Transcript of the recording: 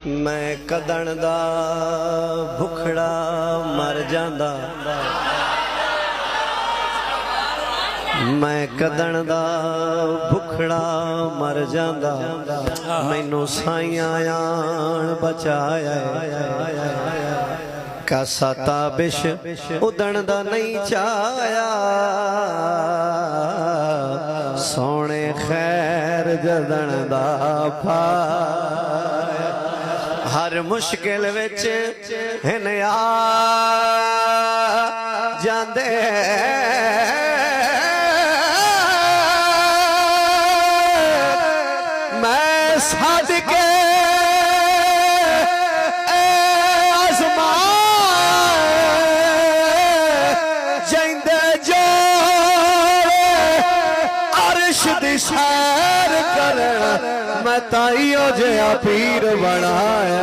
मैं कदण दा भुखड़ा मर जांदा, मैं कदण दा भुखड़ा मर जांदा, मैनू साइयां आण बचाया। कासा ताबिश उदण दा नहीं चाया, सोने खैर जदण दा पाया। हर मुश्किल विच हिन आ जांदे, मैं सदके आज़मा जांदे जो अर्श दी सैर करन, मैं ताइयो जिहा पीर बनाया।